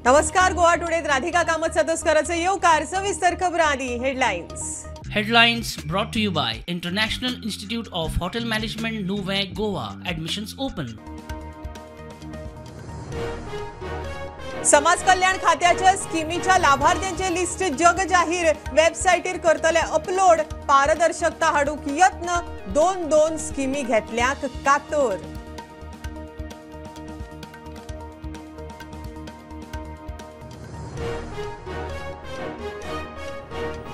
नमस्कार. गोवा टुडेत राधिका कामत सतोस्कराचे येवकार. सविस्तर खबरां आदी headlines. Headlines brought to you by International Institute of Hotel Management, Nuvei, Goa. Admissions open. समाज कल्याण खात्याच्या स्किमीच्या लाभार्थ्यांचे लिस्ट जग जाहीर. वेबसायटीर करतले अपलोड. पारदर्शकता हाडूंक यत्न. दोन स्किमी घेतल्याक कातर.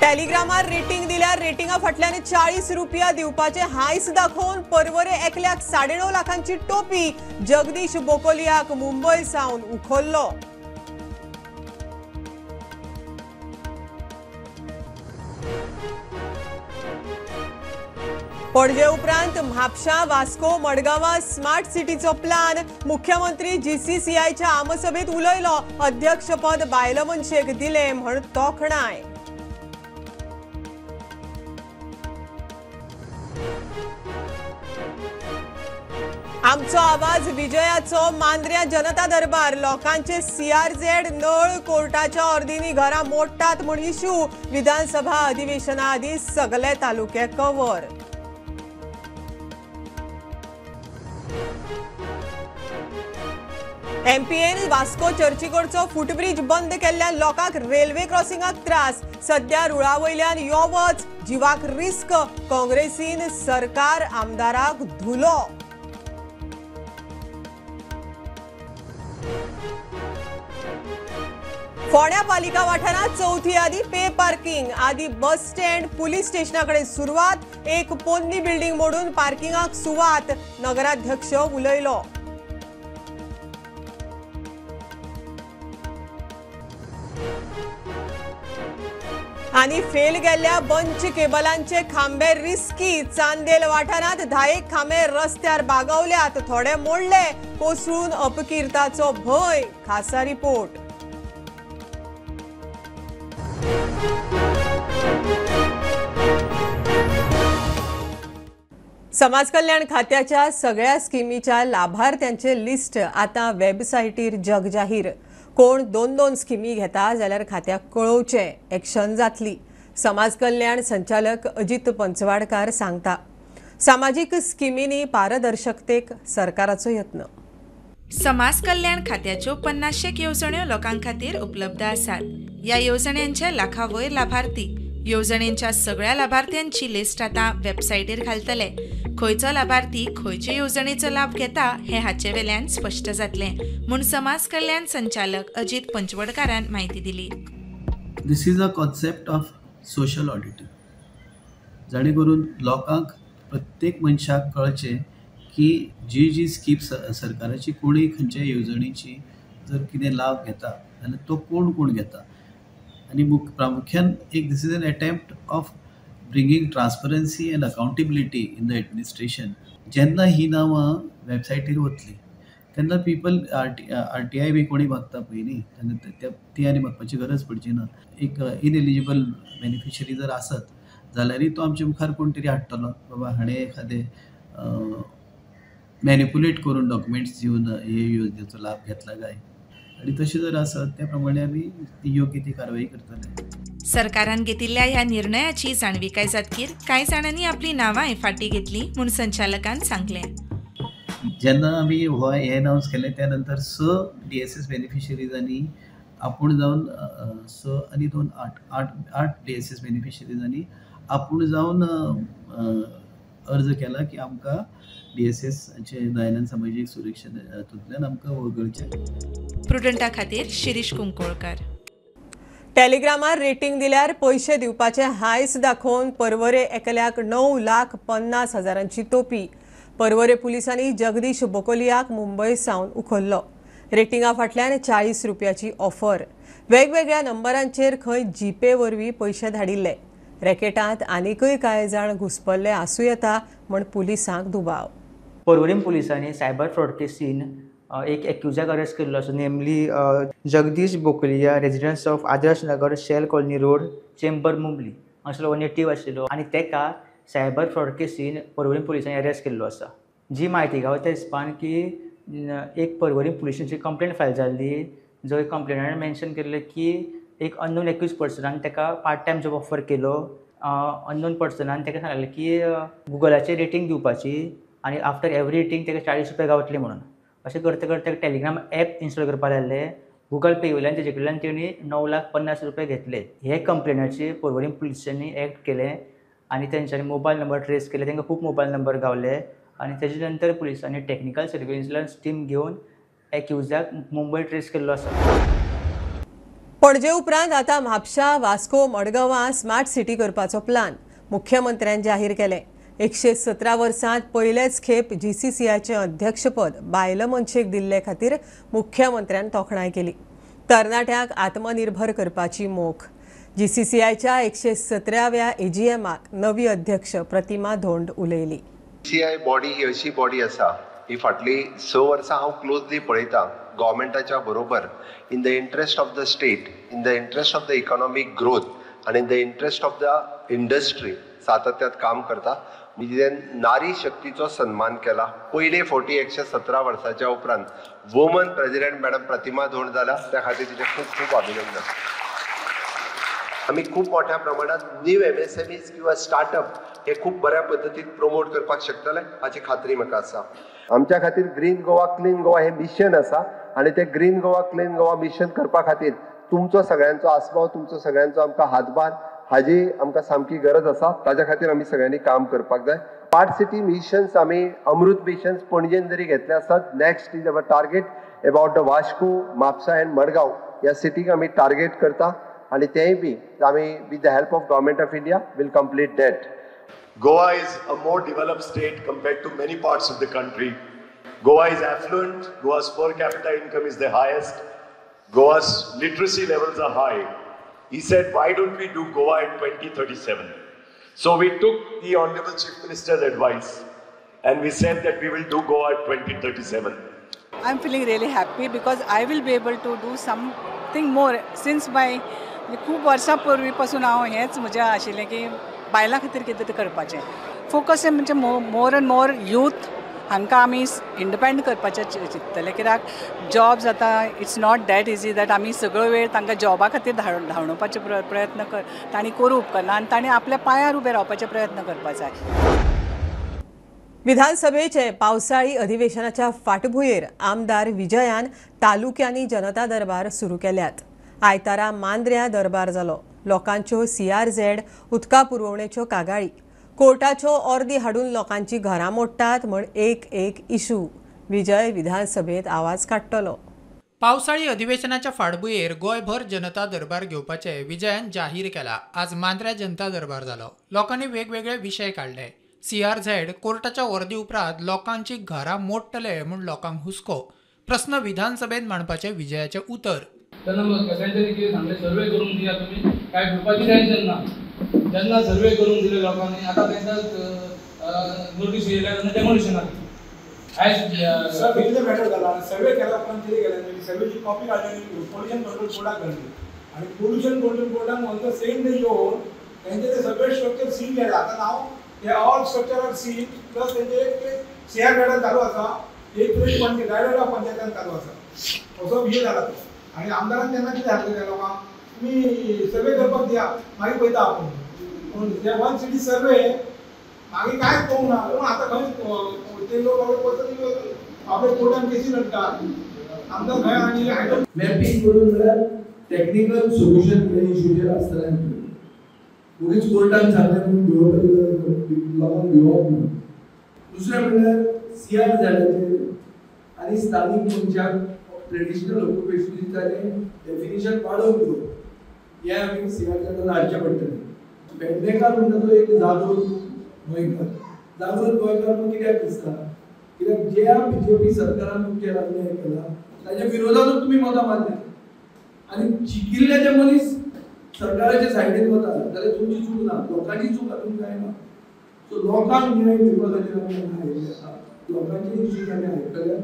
टेलिग्रामार रेटिंग दिल्यार रेटिंगा फाटल्यान 40 रुपया दिवपाचे हायस दाखोवन परवरे एकल्याक 9.5 लाखांची टोपी. जगदीश बोकोलियाक मुंबय सावन उखल्लो. पणजे उपरांत म्हापशा, वास्को, मडगांवां स्मार्ट सिटीचो प्लान. मुख्यमंत्री जीसीसीआयच्या आमसभेत उलयलो. अध्यक्षपद बायलो मनशेक दिले म्हण तोखणाय. आमचो आवाज विजयाचो मांद्र्या जनता दरबार. लोकांचे सीआरझेड नळ कोर्टाच्या अर्दींनी घरां मोडटात म्हूण इशू. विधानसभा अधिवेशना आदी सगळे तालुके कव्हर. एमपीएन वास्को चर्चीकडचो फुटब्रिज बंद केल्ल्यान लोकांक रेल्वे क्रॉसिंगाक त्रास. सध्या रुळावयल्यान यो वच, जिवाक रिस्क. काँग्रेसीन सरकार आमदाराक धुलो. फोंड्या पालिका वाठारांत चौथी आदी पे पार्किंग. आदी बस स्टँड, पुलीस स्टेशनाकडे सुरवात. एक पोन्नी बिल्डिंग मोडून पार्किंगाक सुवात. नगराध्यक्ष उलयलो. आनी फेल गेल्ल्या बंच केबलांचे खांबे रिस्की. चांदेल वाठारांत 10 खांबे रस्त्यार बागवल्यात. थोडे मोडले. कोसळून अपकिर्ताचो भंय. खासा रिपोर्ट. समाज कल्याण खात्याच्या सगळ्या स्किमीच्या लाभार्थ्यांचे लिस्ट आता वेबसायटीर जग जाहीर. कोण दोन स्किमी घेता जाल्यार खात्याक कळोवचे. एक्शन जातली. समाज कल्याण संचालक अजित पंचवाडकार सांगता. सामाजिक स्किमींनी पारदर्शकतेक सरकाराचो यत्न. समाज कल्याण खात्याच्यो 50 येवजण्यो लोकां खातीर उपलब्ध आसात. ह्या येवजण्यांचे लाखावयर लाभार्थी. येवजणेंच्या सगळ्या लाभार्थ्यांची लिस्ट आता वेबसायटीर घालतले. खंयचो लाभार्थी खंयचे येवजणेचो लाभ घेता हे हाचे वेल्यान स्पश्ट जातले म्हूण समाज कल्याण संचालक अजित पंचवडकारान माहिती दिली. This is a concept of social auditing. जाणे करून लोकांक प्रत्येक मनशाक कळचे की जी स्कीम सरकाराची कोणी खंयच्या येवजणेची जर कितें लाभ घेता जाल्यार तो कोण घेता. आनी प्रामुख्यान एक this is an attempt of bringing transparency and accountability in the administration. जेन्ना ही नांवां वेबसायटीर वतली तेन्ना पीपल आरटीआय बी कोणी मागता पयलीं तेन्ना ती आनी मागपाची गरज पडची ना. एक इनएलिजिबल बेनिफिशरी जर आसत जाल्यारय तो आमच्या मुखार कोण तरी हाडटलो बाबा हाणें एखादें मॅनिपुलेट करून डॉक्युमेंट्स दिवन हे योजनेचो लाभ घेतला काय आणि तशी जर आसत त्या प्रमाणे आमी ती योग्य ती कारवाई करतले. सरकारान घेतिल्ल्या ह्या निर्णयाची जाणविकाय जातकीर कांय जाणांनी आपली नांवांय फाटीं घेतली म्हूण संचालकान सांगलें. जेन्ना आमी हे अनाउन्स केलें त्या नंतर 6 DSS बेनिफिशरीजांनी आपूण जावन 6 आनी 2 8 DSS बेनिफिशरीजांनी आपूण जावन अर्ज केला की आमकां DSSचे दयानंद सामाजीक सुरक्षेतूंतल्यान आमकां वगळचें. प्रुडंटा खातीर शिरीष कुंकोळकार. टेलिग्रामार रेटिंग दिल्यार पयशे दिवपाचे हायस दाखोवन परवरे एकल्याक 9,50,000ची टोपी. परवरे पुलिसांनी जगदीश बोकोलियाक मुंबय सावन उखल्लो. रेटिंगा फाटल्यान 40 रुपयाची ऑफर. वेगवेगळ्या नंबरांचेर खंय जीपे वरवीं पयशे धाडिल्ले. रॅकेटांत आनीकय कांय जाण घुस्पल्ले आसूं येता म्हण पुलिसांक दुबाव. पर्वरी पुलिसांनी सायबर फ्रॉड केसीन एक एक्युजाक अरेस्ट केल्लो आसा. Namely Jagdish Bokalia, residence of Adarsh Nagar, shell colony road, Chembur, Mumbai हांगसरलो नेटिव्ह आशिल्लो आनी तेका सायबर फ्रॉड केसीन पर्वरी पुलिसांनी अरेस्ट केल्लो आसा. जी म्हायती गावता त्या हिसपान की एक पर्वरी पुलिसांची कंप्लेंट फायल जाल्ली जंय कंप्लेनान मेन्शन केल्लें की एक अननोन एक्यूज पर्सनान ताका पार्ट टायम जॉब ऑफर केलो. अननोन पर्सनान ताका सांगलें की गुगलाचेर रेटींग दिवपाची आनी आफ्टर एवरी रेटींग ताका 40 रुपया गावतले म्हणून. अशें करता करता टेलिग्राम ॲप इन्स्टॉल करपाक लायलें. गुगल पे वयल्यान तेजे कडल्यान तेणी 9,50,000 रुपया घेतले. हे कंप्लेनाचेर पर्वरी पुलिसांनी एक्ट केलें आनी तेंच्यांनी मोबायल नंबर ट्रेस केले. तांकां खूब मोबायल नंबर गावले आनी तेजे नंतर पुलिसांनी टॅक्निकल सर्वेलन्स टीम घेवन एक्युजाक मुंबय ट्रेस केल्लो आसा. पणजे उपरांत आतां म्हापशा, वास्को, मडगांवां स्मार्ट सिटी करपाचो प्लान मुख्यमंत्र्यान जाहीर केलें. 117 वर्सांत पयलेच खेप GCCIचें अध्यक्षपद बायल मनशेक दिल्ले खातीर मुख्यमंत्र्यान तोखणाय केली. तरणाट्यांक आत्मनिर्भर करपाची मोख. GCCIच्या 117व्या AGMाक नवी अध्यक्ष प्रतिमा धोंड उलयली. GCCI बॉडी ही अशी बॉडी आसा ही फाटली 6 वर्सां हांव क्लोजली पळयतां गव्हर्मेंटाच्या बरोबर in the interest of the state, in the interest of the economic growth आनी in the interest of the industry सातत्यात काम करता. म्हणजे नारी शक्तीचो सन्मान केला. पयले फावटी 117 वर्सांच्या उपरांत वुमन प्रेसिडेंट मॅडम प्रतिमा धोंड जाल्या. त्या खातीर तिचे खूब खूब अभिनंदन. आमी खूब मोठ्या प्रमाणात न्यू MSMEs किंवा स्टार्टअप हे खूब बऱ्या पद्दतीन प्रमोट करपाक शकतले हाची खात्री म्हाका आसा. आमच्या खातीर ग्रीन गोवा क्लीन गोवा हे मिशन आसा आनी ते green Goa clean Goa mission करपा खातीर तुमचो सगळ्यांचो आस्पाव, तुमचो सगळ्यांचो आमकां हातभार हाजी आमकां सामकी गरज आसा. ताच्या खातीर आमी सगळ्यांनी काम करपाक जाय. स्मार्ट सिटी मिशन्स आमी अमृत मिशन्स पणजेन जरी घेतले आसात. Next is our target about the Vasco, Mapusa end Madgaon ह्या सिटीक आमी टार्गेट करता आनी तेय बी आमी with the help of government of India will complete that. Goa is a more developed state compared to many parts of the country. Goa is affluent. Goa's per capita income is the highest. Goa's literacy levels are high. He said, why don't we do Goa in 2037? So we took the Honorable Chief Minister's advice and we said that we will do Goa at 2037. I'm feeling really happy because I will be able to do something more since my खूब वर्सां पूर्वीपासून हांव हेच म्हजें आशिल्लें की बायलां खातीर कितें तरी करपाचें. फोकस म्हणजे मोर एंड मोर यूथ हांकां आमी इंडिपेंडंट करपाचें चिंततले. कित्याक जॉब्स आतां it's not that easy that आमी सगळो वेळ तांकां जॉबा खातीर धांवणोवपाचे प्रयत्न तांणी करूं उपकारना आनी तांणी आपल्या पांयार उबे रावपाचे प्रयत्न करपाक जाय. विधानसभेचे पावसाळी अधिवेशनाच्या फाटभुंयेर आमदार विजयान तालुक्यांनी जनता दरबार सुरू केल्यात. आयतारा मांद्र्या दरबार जालो. लोकांच्यो CRZ उदका पुरवणेच्यो कागाळी, कोर्टाच्यो अर्दी हाडून लोकांची घरां मोडटात म्हण एक इशू. विजय विधानसभेत आवाज काडटलो. पावसाळी अधिवेशनाच्या फाटभुंयेर गोंयभर जनता दरबार घेवपाचे विजयान जाहीर केला. आज मांद्र्या जनता दरबार जालो. लोकांनी वेगवेगळे विशय काढले. CRZ कोर्टाच्या वर्दी उपरांत लोकांची घरां मोडटले म्हूण लोकांक हुस्को. प्रश्न विधानसभेत मांडपाचे विजयाचे उतर. त्यांना मग कशांतरी कितें सांगले सर्वे करून दिया तुमी काय करपाची टेन्शन ना. जेन्ना सर्वे करून दिले लोकांनी आतां तांकां नोटीस येयल्या तेन्ना डेमोलिशनाक आयज सर्वे मॅटर जाला. सर्वे केला पण कितें केलें सर्वेची कॉपी काडली पोल्युशन कंट्रोल बोर्डाक घातली आनी पोल्युशन कंट्रोल बोर्डान ऑन द सेम डे येवन तेंचे ते सगळे स्ट्रक्चर सील केले. आतां नाव हे all structure are seal plus तेंचे CRZ चालू आसा. एक डायरेक्ट ऑफ पंचायतान चालू आसा. असो विशय जाला तो. आणि आमदारान तेन्ना कितें सांगलें त्या लोकांक तुमी सर्वे करपाक दिया मागीर पळयता आपूण. पूण ते 1 सिटी सर्वे मागीर कांयच पळोवंक ना. पूण आतां खंय ते लोक आपले कोर्टान केसी लढटात. आमदार खंय आनी मॅपिंग करून म्हळ्यार टॅक्निकल सोल्युशन हे इश्यूचेर आसतलें. उगीच कोर्टान सांगलें म्हणून लोकांक भिवप ना. दुसरें म्हणल्यार CRZचेर आनी स्थानीक मनशाक ट्रेडिशनल ऑक्युपेशन दिताले डेफिनेशन वाडोवन दिवप हें आमी CRZान हाडचें पडटलें. पेडणेकार म्हणटा तो एक जागृत गोंयकार. जागृत गोंयकार म्हणून कित्याक दिसता कित्याक ज्या BJP सरकारान तुमचेर अन्याय केला ताच्या विरोधातूच तुमी मतां मारले आनी शिकिल्ले जे मनीस सरकाराच्या सायडीन वता जाल्यार तुमची चूक ना. लोकांची चूक हातूंत जायना. सो लोकांक न्याय दिवपा खातीर आमी आयिल्ले आसा. लोकांचे इश्यूज आमी आयकले.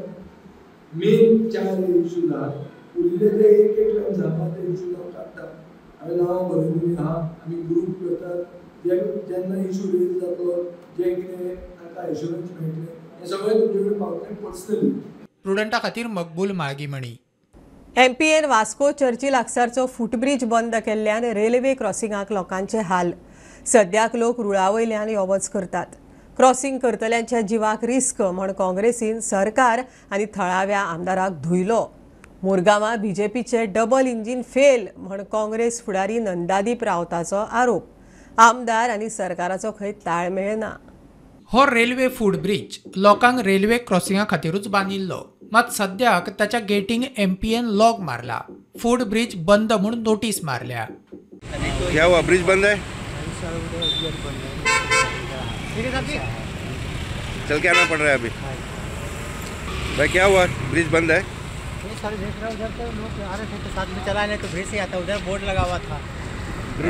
मेन 4 इश्यूज आहात. उरले ते एक जाता ते इश्यूज हांव काडटा. हांवें नांव बरयल्लीं आहा. आमी ग्रूप करतात. जेन्ना इश्यू रेज जातलो जे कितें ताका एश्युरन्स मेळटले हें सगळें तुमचे कडेन पावतलें पर्सनली. प्रुडंटा खातीर मकबूल माळगीमणी. एमपीएन वास्को चर्ची लागसारचो फुटब्रिज बंद केल्ल्यान रेल्वे क्रॉसिंगाक लोकांचे हाल. सद्याक लोक रुळावयल्यान यो वच करतात. क्रॉसिंग करतल्यांच्या जिवाक रिस्क म्हण काँग्रेसीन सरकार आनी थळाव्या आमदाराक धुयलो. मुरगांवां बीजेपीचे डबल इंजीन फेल म्हण काँग्रेस फुडारी नंदादीप रावताचो आरोप. आमदार आनी सरकाराचो खंय ताळमेळ ना. हो रेल्वे फूड ब्रिज लोकांक रेल्वे क्रॉसिंगा खातीरूच बांदिल्लो, मात सद्याक ताच्या गेटींग एमपीएन लॉक मारला. फूड ब्रिज बंद म्हणून नोटीस मारल्या. क्या हुआ, ब्रिज बंद है? चल के आना पड़ रहा है अभी। भाई क्या हुआ, ब्रिज बंद है? सर देख रहे हो, उधर तो लोग आ रहे थे तो साथ में चलाने तो भीड़ से आता, उधर बोर्ड लगा हुआ था।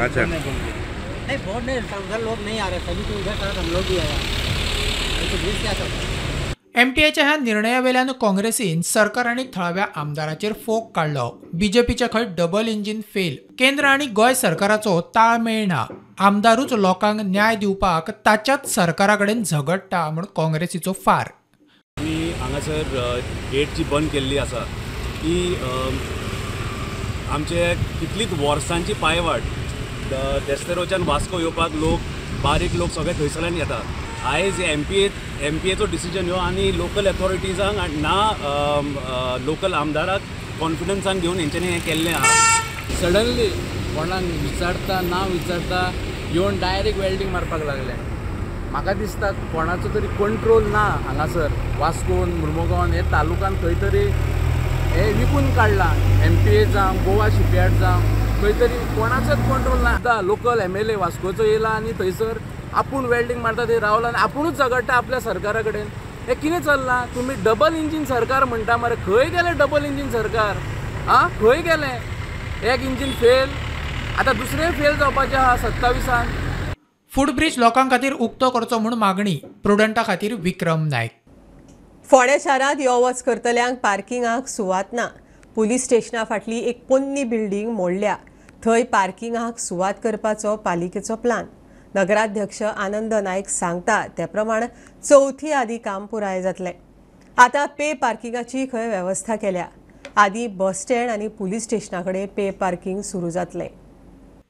अच्छा, नहीं बोर्ड नहीं था, उधर लोग नहीं आ रहे, सभी तो उधर हम लोग भी आया तो भीड़ से आता. एमटीएच्या ह्या निर्णयावेल्यान काँग्रेसीन सरकार आनी थळाव्या आमदाराचेर फोग काढलो. बीजेपीचे खंय डबल इंजीन फेल. केंद्र आनी गोंय सरकाराचो ताळमेळ ना. आमदारूच लोकांक न्याय दिवपाक ताच्याच सरकारा कडेन झगडटा म्हूण काँग्रेसीचो फार. आमी हांगासर गेट जी बंद केल्ली आसा ती आमचे कितलीच वर्सांची पायवाट. देस्तेरोच्यान वास्को येवपाक लोक बारीक लोक सगळे थंयसरल्यान येतात. आयज एमपीएचो डिसिजन ह्यो आनी लोकल अथॉरिटीजांक ना लोकल आमदाराक कॉन्फिडन्सान घेवन हेंच्यांनी हें केल्लें आहा. सडनली कोणाक विचारता ना विचारता येवन डायरेक्ट वेल्डिंग मारपाक लागले. म्हाका दिसता कोणाचो तरी कंट्रोल ना हांगासर वास्कोन मुर्मुगांवान हे तालुकान खंय तरी हे विकून काडला. एमपीए जावं गोवा शिपयार्ड जावं खंय तरी कोणाचोच कंट्रोल ना. आतां लोकल एमएलए वास्कोचो येयला आनी थंयसर आपूण वेल्डिंग मारता ते रावला आनी आपुणूच झगडटा आपल्या सरकारा कडेन. हे कितें चल्लां? तुमी डबल इंजीन सरकार म्हणटा मरे, खंय गेलें डबल इंजीन सरकार? खंय गेलें? एक इंजीन फेल, आतां दुसरें फेल जावपाचें आहा 27. फूड ब्रिज लोकां खातीर उक्तो करचो म्हूण मागणी. प्रुडंटा खातीर विक्रम नायक. फोंड्या शारांत यो वच करतल्यांक पार्किंगाक सुवात ना. पुलीस स्टेशना फाटली एक पोन्नी बिल्डींग मोडल्या. थंय पार्किंगाक सुवात करपाचो पालिकेचो प्लान. नगराध्यक्ष आनंद नायक सांगता त्या प्रमाण चवथी आदी काम पुराय जातलें. आतां पे पार्किंगाची खंय वेवस्था केल्या. आदी बस स्टँड आनी पुलीस स्टेशना कडेन पे पार्किंग सुरू जातलें.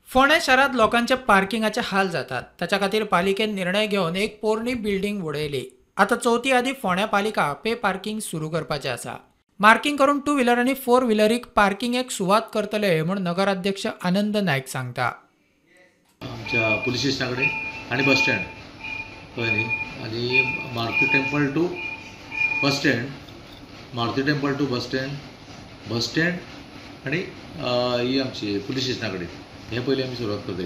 फोंड्या शारांत लोकांचे पार्किंगाचे हाल जातात. ताच्या खातीर पालिकेन निर्णय घेवन एक पोरणी बिल्डींग उडयली. आतां चवथी आदी फोंड्या पालिका पे पार्किंग सुरू करपाचें आसा. मार्किंग करून 2 व्हिलर आनी 4 व्हिलरीक पार्किंगेक सुवात करतले म्हूण नगराध्यक्ष आनंद नायक सांगता. आमच्या पुलीस स्टेशना कडेन आनी बस स्टँड कळ्ळें न्ही, आनी Maruti temple to bus stand, Maruti temple to bus stand आनी ही आमची पुलीस स्टेशना कडेन हे पयलीं आमी सुरवात करतली.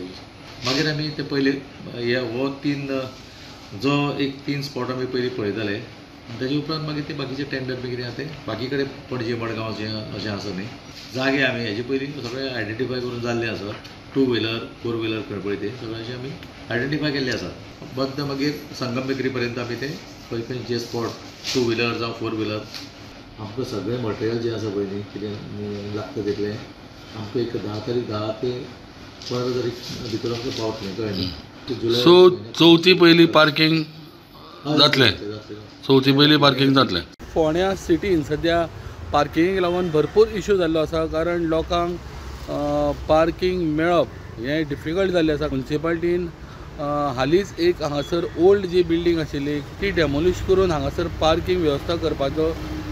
मागीर आमी ते पयलीं हो 3 स्पॉट आमी पयलीं पळयताले. ताजे उपरांत मागीर ते बाकीचे टेंडर बी कितें आहा ते बाकी कडेन पणजे मडगांव अशें आसा न्ही. जागे आमी हेजे पयलीं सगळे आयडेंटिफाय करून जाल्ले आसा. 2 व्हिलर 4 व्हिलर खंय पळय ते सगळ्यांचे आमी आयडेंटिफाय केल्ले आसा. बद्द मागीर संगम बेकरी पर्यंत आमी ते खंय खंयचे स्पॉट 2 व्हिलर जावं 4 व्हिलर आमकां सगळें मटेरियल जें आसा पळय न्ही कितें लागता तितलें आमकां एक 10 ते 15 तारीख भितर आमकां पावतलें कळ्ळें न्ही. सो चवथी पयलीं पार्किंग जातलें. चवथी पयलीं पार्किंग जातलें. फोंड्या सिटीन सद्या पार्किंगेक लागून भरपूर इश्यू जाल्लो आसा. कारण लोकांक पार्किंग मेळप हें डिफिकल्ट जाल्लें आसा. म्युन्सिपाल्टीन हालींच एक हांगासर ओल्ड जी बिल्डींग आशिल्ली ती डेमोलिश करून हांगासर पार्किंग वेवस्था करपाचो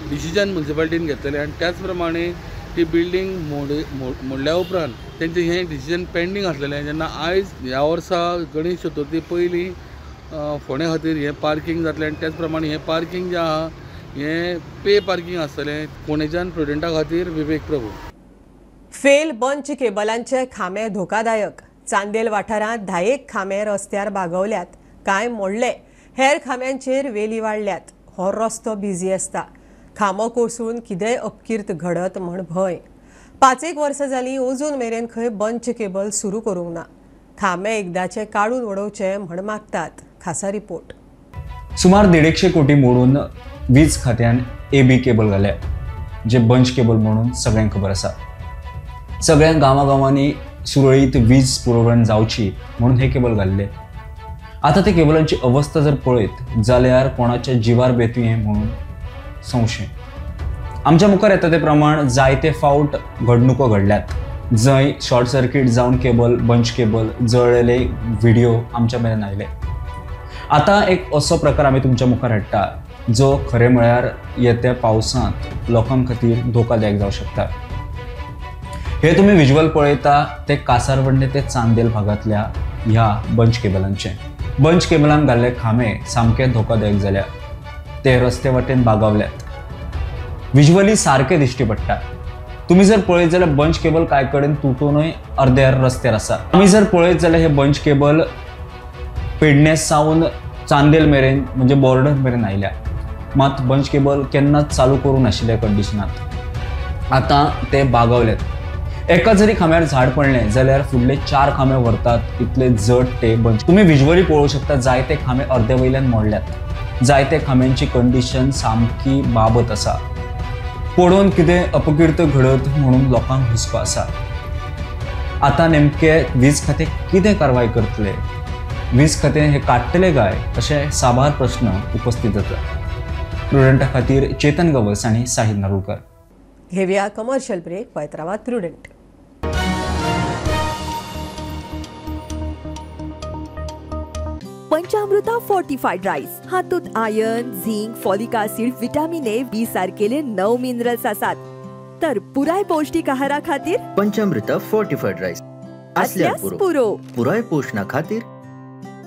डिसिजन म्युन्सिपाल्टीन घेतलेलें. आनी त्याच प्रमाणे ती बिल्डींग मोडल्या उपरांत तेंचें हें डिसिजन पेंडींग आसलेलें. जेन्ना आयज ह्या वर्सा गणेश चतुर्थी पयलीं फोंड्या खातीर हें पार्किंग जातलें. आनी त्याच प्रमाणे हें पार्किंग जें आहा हें पे पार्किंग आसतलें. फोंडेच्यान प्रुडंटा खातीर विवेक प्रभू. फेल बंच केबलांचे खांबे धोकादायक. चांदेल वाठारांत 10 खांबे रस्त्यार बागवल्यात. कांय मोडले. हेर खांब्यांचेर वेली वाडल्यात. हो रस्तो बिजी आसता. खांबो कोसळून कितेंय अपकीर्त घडत म्हण भंय. 5 वर्सां जालीं अजून मेरेन खंय बंच केबल सुरू करूंक ना. खांबे एकदाचे काडून उडोवचे म्हण मागतात. खासा रिपोर्ट. सुमार 150 कोटी मोडून वीज खात्यान एबी केबल घाल्या जे बंच केबल म्हणून सगळ्यांक खबर आसा. सगळ्या गांवांनी सुरळीत वीज पुरवण जावची म्हणून हे केबल घाल्ले. आता ते केबलांची अवस्था जर पळयत जाल्यार कोणाच्या जिवार बेतवी हे म्हणून संशय. आमच्या मुखार येता ते प्रमाण जायते फावट घडणुको घडल्यात जंय शॉर्ट सर्किट जावन केबल बंच केबल जळलेले व्हिडिओ आमच्या मेरेन आयले. आता एक असो प्रकार आमी तुमच्या मुखार हाडटा जो खरें म्हळ्यार येत्या पावसांत लोकां खातीर धोकादायक जावं शकता. हे तुम्ही विज्युअल पळयता ते कासारवंडे ते चांदेल भागातल्या ह्या बंच केबलांचे. बंच केबलान घाल्ले खांबे सामके धोकादायक जाल्या. ते रस्ते वाटेन बागावल्यात. विज्युअली सारखे दिश्टी पडटा. तुम्ही जर पळयत जाल्यार बंच केबल कांय कडेन तुटूनय अर्द्यार रस्त्यार आसा. आमी जर पळयत जाल्यार हे बंच केबल पेडणेस सावन चांदेल मेरेन म्हणजे बॉर्डर मेरेन आयल्या. मात बंच केबल केन्नाच चालू करूं नाशिल्ल्या कंडिशनांत आतां ते बागावल्यात. एका जरी खांब्यार झाड पडलें जाल्यार फुडले 4 खांबे व्हरतात इतले जड ते बंच. तुम्ही विज्युअली पळोवंक शकता जायते खांबे अर्दे वयल्यान मोडल्यात. जायते खांब्यांची कंडिशन सामकी बाबत आसा. पडून कितें अपकीर्त घडत म्हणून लोकांक हुस्को आसा. आतां नेमके वीज खातें कितें कारवाय करतले? वीज खातें हे काडटले काय अशे साबार प्रश्न उपस्थित जाता. प्रुडंटा खातीर चेतन गवस आनी साहिल नारुळकर. घेवया कमर्शियल ब्रेक. पळयत रावात प्रुडंट. पंचामृता फोर्टिफाइड राईस हातूंत iron, zinc, folic acid, vitamin A, B सारकेले 9 मिनरल्स आसात. तर पुराय पौष्टिक आहारा खातीर पंचामृता फोर्टिफाइड राईस असल्यास पुरो पुराय पोषणा खातीर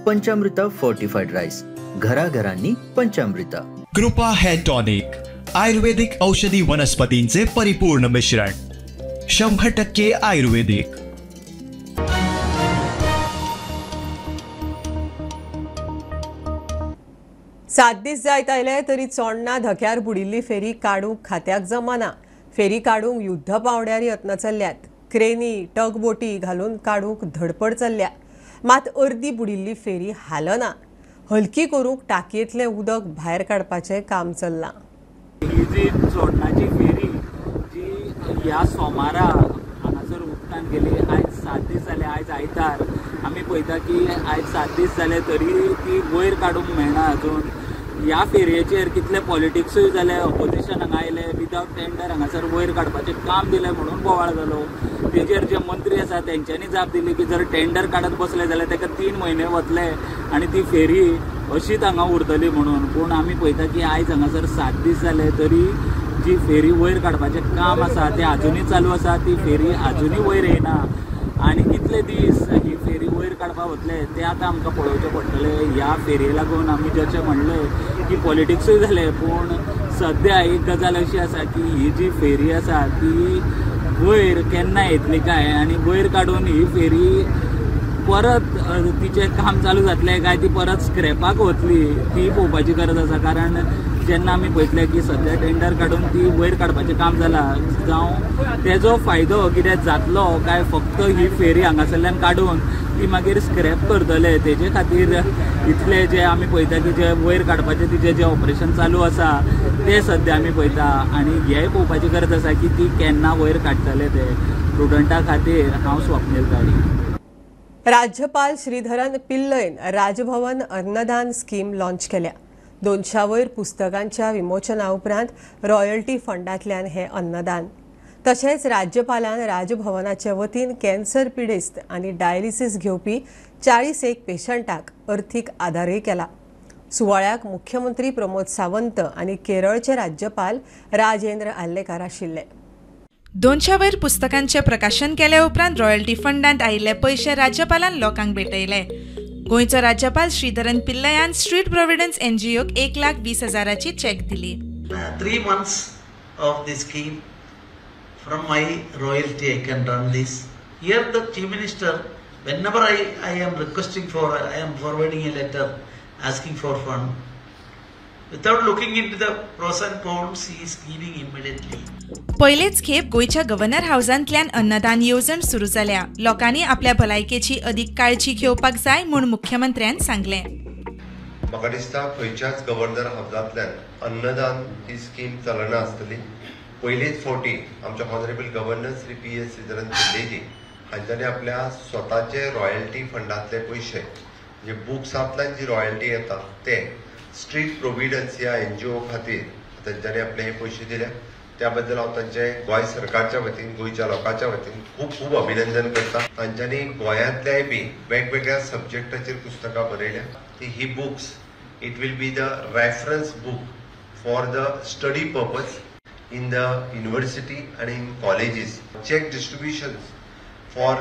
पंचामृता फोर्टिफाइड राईस. घराघरांनी पंचामृता. कृपा हेअर टॉनिक आयुर्वेदिक औषधी वनस्पतींचे परिपूर्ण मिश्रण 100% आयुर्वेदिक. सात दीस जायत आयले तरी चोडणा धक्यार बुडिल्ली फेरी काडूंक खात्याक जमना. फेरी काडूंक युद्ध पावंड्यार यत्न चल्ल्यात. क्रेनी टग बोटी घालून काडूंक धडपड चल्ल्या. मात अर्दी बुडिल्ली फेरी हालना. हलकी करूंक टाकयेंतलें उदक भायर काडपाचें काम चल्लां. ही जी चोडणाची फेरी जी ह्या सोमारा हांगासर उदकान गेली. आयज 7 दीस जाले. आयज आयतार आमी पळयता की आयज 7 दीस जाले तरी ती वयर काडूंक मेळना अजून. ह्या फेरयेचेर कितले पॉलिटिक्सूय जाले. ऑपोजिशन हांगा आयले. विदावट टेंडर हांगासर वयर काडपाचें काम दिलें म्हणून बोवाळ जालो. तेजेर जे मंत्री आसा तेंच्यांनी जाप दिली की जर टेंडर काडत बसले जाल्यार ताका 3 म्हयने वतले आनी ती फेरी अशीच हांगा उरतली म्हणून. पूण आमी पळयता की आयज हांगासर 7 दीस जाले तरी जी फेरी वयर काडपाचें काम आसा तें आजुनूय चालू आसा. ती फेरी आजुनूय वयर येना आनी कितले दीस ही फेरी वयर काडपाक वतले तें आतां आमकां पळोवचें पडटलें. ह्या फेरये लागून आमी जशें म्हणलें की पॉलिटिक्सूय जालें पूण सद्या एक गजाल अशी आसा की ही जी फेरी आसा ती वयर केन्ना येतली काय आनी वयर काडून ही फेरी परत तिचें काम चालू जातलें काय ती परत स्क्रॅपाक वतली ती पळोवपाची गरज आसा. कारण जेन्ना आमी पळयतले की सद्या टेंडर काडून ती वयर काडपाचें काम जालां जावं तेजो फायदो कितें जातलो काय फक्त ही फेरी हांगासरल्यान काडून ती मागीर स्क्रॅप करतले. तेजे खातीर इतले जे आमी पळयता की जे वयर काडपाचें तिचें जें ऑपरेशन चालू आसा तें सद्या आमी पळयता आनी हेंय पळोवपाची गरज आसा की ती केन्ना वयर काडटले ते. स्टुडंटा खातीर हांव स्वप्नील काळी. राज्यपाल श्रीधरन पिल्लयन राजभवन अन्नदान स्कीम लॉन्च केल्या. 200 वयर पुस्तकांच्या विमोचना उपरांत रॉयल्टी फंडांतल्यान हें अन्नदान. तशेंच राज्यपालान राजभवनाचे वतीन कॅन्सर पिडेस्त आनी डायलिसीस घेवपी 41 पेशंटाक अर्थीक आदारय केला. सुवाळ्याक मुख्यमंत्री प्रमोद सावंत आनी केरळचे राज्यपाल राजेंद्र आल्लेकार आशिल्ले. 200 वयर पुस्तकांचे प्रकाशन केल्या उपरांत रॉयल्टी फंडांत आयिल्ले पयशे राज्यपालान लोकांक भेटयले. गोंयचो राज्यपाल श्रीधरन पिल्लयान स्ट्रीट प्रोविडन्स NGOक 1,20,000ची चॅक दिली. 3 months of this scheme from my royalty I can run this. Here the Chief Minister, whenever I am requesting for, I am forwarding a letter asking for fund. Without looking into the pros and cons, he is giving immediately. पहिलेच खेप गोयच्या governor हाऊसांतल्यान अन्नदान येवजण सुरू जाल्या. लोकांनी आपल्या भलायकेची अदीक काळजी घेवपाक जाय म्हूण मुख्यमंत्र्यान सांगलें. म्हाका दिसता खंयच्याच गव्हर्नर हाऊसांतल्यान अन्नदान ही स्कीम चलना आसतली. पयलीच फावटी आमच्या honourable governor Shri PS Sreedharan Pillaiji हांच्यानी आपल्या स्वताचे रॉयल्टी फंडांतले पयशे जे बुक्सांतल्यान जी रॉयल्टी येता ते स्ट्रीट प्रोविडन्स ह्या NGO खातीर तांच्यांनी आपले हे पयशे दिले. त्याबद्दल हांव तांचे गोंय सरकारच्या वतीन गोंयच्या लोकांच्या वतीन खूब खूब अभिनंदन करता. तांच्यांनी गोंयांतल्याय बी वेगवेगळ्या सब्जेक्टाचेर पुस्तकां बरयल्या. ही books it will be the reference book for the study purpose in the university and in colleges. Check distributions for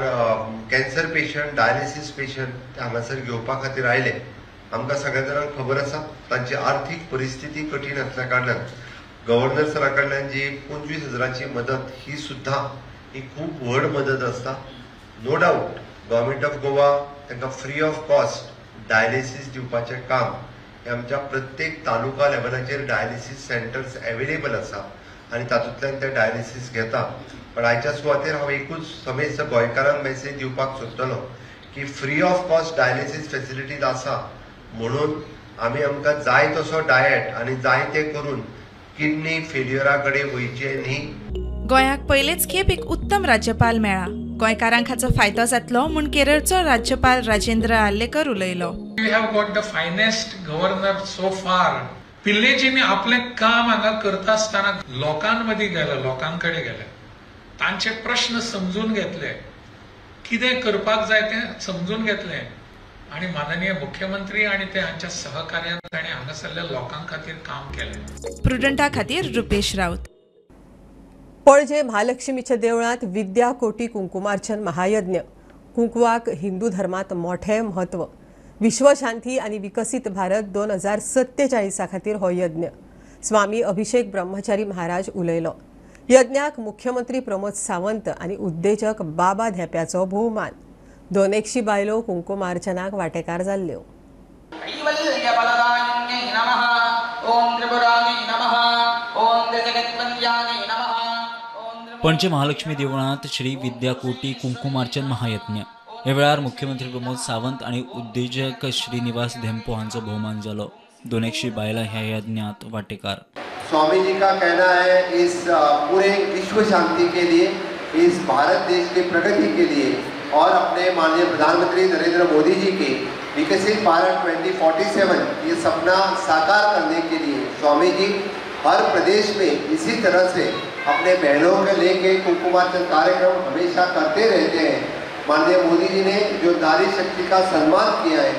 cancer patient, dialysis patient हांगासर घेवपा खातीर आयले. आमकां सगळ्या जाणांक खबर आसा तांची आर्थीक परिस्थिती कठीण आसल्या कारणान गव्हर्नर सरा कडल्यान जी 25,000ची मदत ही सुद्धा ही खूब व्हड मदत आसता. No doubt government of Goa तांकां फ्री ऑफ कॉस्ट डायलिसीस दिवपाचें काम हे आमच्या प्रत्येक तालुका लेवलाचेर डायलिसीस सेंटर्स अवेलेबल आसा आणि तातूंतल्यान ते डायलिसीस घेता. पण आयच्या सुवातेर हांव एकूच समेस्त गोंयकारांक मेसेज दिवपाक सोदतलो की free of cost dialysis facilities आसा म्हणून आमी आमकां जाय तसो डायट आनी जाय ते करून किडनी फेल्युरा कडेन वयचे न्ही. गोंयाक पयलेच खेप एक उत्तम राज्यपाल मेळ्ळा. गोंयकारांक हाचो फायदो जातलो म्हूण केरळचो राज्यपाल राजेंद्र आर्लेकर उलयलो. We have got the finest governor so far. पिल्लेजींनी आपलें काम हांगा करता आसतना लोकांमदीं गेले, लोकांकडे गेले, तांचे प्रश्न समजून घेतले, कितें करपाक जाय तें समजून घेतलें आणि माननीय मुख्यमंत्री आणि ते हांच्या सहकार्यान ताणें हांगासरल्या लोकां खातीर काम केलें. प्रुडंटा खातीर रुपेश राऊत. पणजे महालक्ष्मीच्या देवळांत विद्या कोटी कुंकुमार्चन महायज्ञ. कुंकुवाक हिंदू धर्मात मोठे महत्व. विश्वशांती आणि विकसित भारत 2047 खातीर हो यज्ञ. स्वामी अभिषेक ब्रह्मचारी महाराज उलयलो. यज्ञाक मुख्यमंत्री प्रमोद सावंत आणि उद्देजक बाबा धेप्याचो भोवमान. 200 बायलो कुंकुमार्चनाक वांटेकार जाल्ल्यो. पणजे महालक्ष्मी देवळांत श्री विद्या कोटी कुंकुमार्चन महायज्ञ. ह्या वेळार मुख्यमंत्री प्रमोद सावंत आणि उद्देजक श्रीनिवास धेंपो हांचो भोवमान जालो. 200 बायलां ह्या यज्ञात वांटेकार. स्वामी जी का कहना है इस पूरे विश्व शांति के लिए, इस भारत देश की प्रगति के लिए और अपने माननीय प्रधानमंत्री नरेंद्र मोदी जी के विकसित भारत 2047 ये सपना साकार करने के लिए स्वामी जी हर प्रदेश में इसी तरह से अपने बहनों के लेके कुंकुमार्चन कार्यक्रम हमेशा करते रहते हैं. माननीय मोदी जी ने जो नारी शक्ति का सम्मान किया है,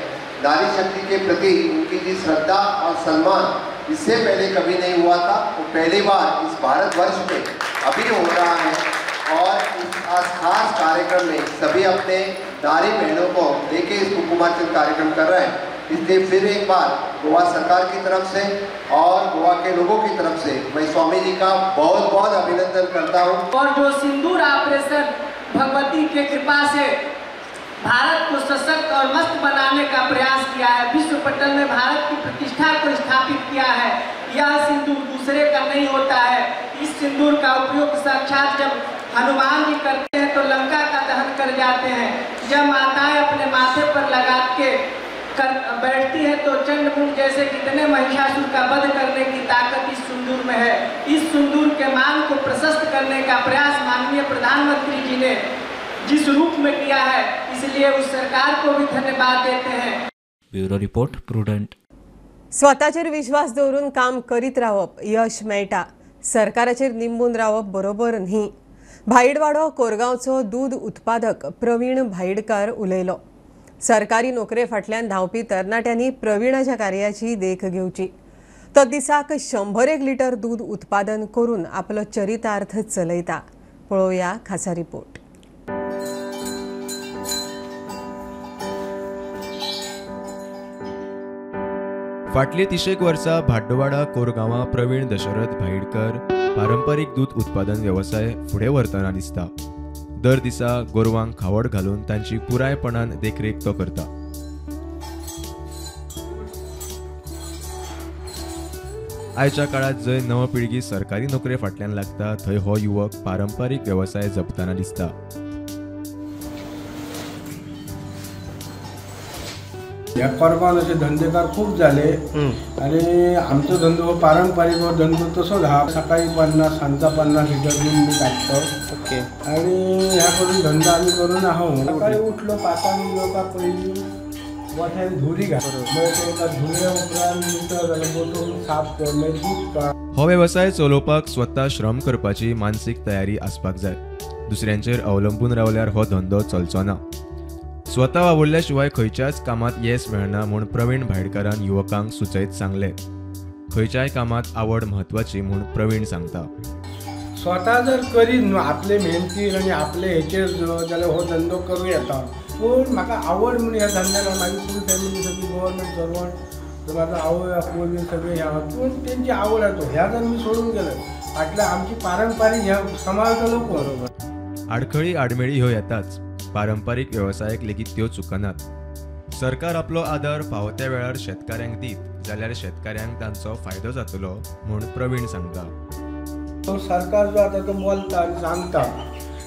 नारी शक्ति के प्रति उनकी जी श्रद्धा और सम्मान इससे पहले कभी नहीं हुआ था. वो पहली बार इस भारतवर्ष में अभी हो रहा है और इस खास कार्यक्रम में सभी अपने नारी बहनों को लेके इस कुंकुमार्चन कार्यक्रम कर रहे हैं. इसलिए फिर एक बार गोवा सरकार की तरफ से और गोवा के लोगों की तरफ से मैं स्वामी जी का बहुत बहुत अभिनंदन करता हूँ. और जो सिंदूर ऑपरेशन भगवती के कृपा से भारत को सशक्त और मस्त बनाने का प्रयास किया है, विश्व पटल में भारत की प्रतिष्ठा को स्थापित किया है. यह सिंदूर दूसरे का नहीं होता है. इस सिंदूर का उपयोग साक्षात जब हनुमान जी करते हैं तो लंका का दहन कर जाते हैं. जब माताएं अपने माथे पर लगा के बैठती है तो चंडमुंड जैसे कितने महिषासुर का वध करने की ताकत इस सिंदूर में है. इस सिंदूर के मान को प्रशस्त करने का प्रयास माननीय प्रधानमंत्री जी ने जिस रूप में किया है, इसलिए उस सरकार को भी धन्यवाद देते हैं. Bureau report Prudent. स्वताचेर विश्वास दवरून काम करीत रावप यश मेळटा. सरकाराचेर निंबून रावप बरोबर न्ही. भाईडवाडो कोरगांवचो दूध उत्पादक प्रवीण भाईडकार उलयलो. सरकारी नोकरे फाटल्यान धांवपी तरणाट्यांनी प्रवीणाच्या कार्याची देख घेवची. तो दिसाक 100 लिटर दूध उत्पादन करून आपलो चरितार्थ चलयता. पळोवया खासा रिपोर्ट. फाटली 30 वर्सां भाड्डवाडा कोरगांवा प्रवीण दशरथ भाईडकर पारंपारीक दूध उत्पादन व्यवसाय फुडें व्हरतना दिसता. दर दिसा गोरवांक खावड घालून तांची पुरायपणान देखरेख तो करता. आयच्या काळात जंय नव पिळगी सरकारी नोकरे फाटल्यान लागता थंय हो युवक पारंपारीक व्यवसाय जपतना दिसता. ह्या कोरगांव असे धंदेकार खूप झाले आणि आमचो धंदो हो पारंपारीक धंदो तसोच हा. सकाळी 50 सांजचा 50 लिटर दूध मी काढतो. ओके. आणि ह्या करून धंदा आम्ही करून आहोत. सकाळी उठलो 5 येवपा पयलीं वॉटर धुरी घाल मग तांकां धुल्या उपरांत नितळ जाल्यार बोटून साफ कर मागीर दूद काड. हो वेवसाय चलोवपाक स्वता श्रम करपाची मानसीक तयारी आसपाक जाय. दुसऱ्यांचेर अवलंबून रावल्यार हो धंदो चलचो ना. स्वता वावरल्या शिवाय खंयच्याच कामात येस मेळना म्हूण प्रवीण भायडकारान युवकांक सुचयत सांगले. खंयच्याय कामात आवड म्हत्वाची म्हूण प्रवीण सांगता. स्वता जर करीत न्हू आपले मेहनतीर आनी आपले हेचेर जाल्यार हो धंदो करूं येता. पूण म्हाका आवड म्हूण ह्या धंद्यान म्हाजी फूल फॅमिली सगळी गव्हर्मेंट सर्वंट म्हाजो आवय आपूय सगळे ह्या पूण तेंची आवड आसा ह्या जर मी सोडून गेले फाटल्या आमची पारंपारीक ह्या सांबाळटलो बरोबर. आडखळी आडमेळी ह्यो येताच. पारंपारीक वेवसायाक लेगीत त्यो चुकनात. सरकार आपलो आदार फावो त्या वेळार शेतकाऱ्यांक दीत जाल्यार शेतकाऱ्यांक तांचो फायदो जातलो म्हूण प्रवीण सांगता. सरकार जो आतां तो बोलता आनी सांगता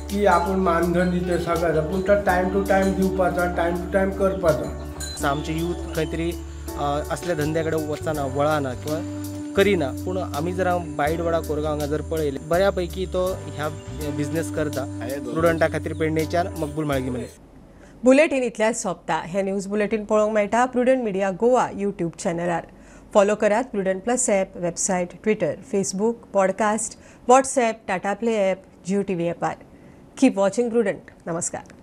की आपूण मानधन दिता सगळ्यांक पूण तो टायम टू टायम दिवपाचो टायम टू टायम करपाचो. आमचे यूथ खंय तरी असल्या धंद्या कडेन वचना वळना किंवा करिना. पूण आमी जर बायडवाडा कोरगांव हांगा जर पळयले बऱ्यापैकी तो ह्या बिझनेस करता. स्टुडंटा खातीर पेडणेच्यान मकबूल माळगी बुलेटीन इतल्याच सोंपता. हे न्यूज बुलेटीन पळोवंक मेळटा प्रुडंट मिडिया गोवा यूट्यूब चॅनलार. फॉलो करात Prudent plus app, website, Twitter, Facebook, podcast, WhatsApp, Tata play app, Jio TV ॲपार. Keep watching Prudent. नमस्कार.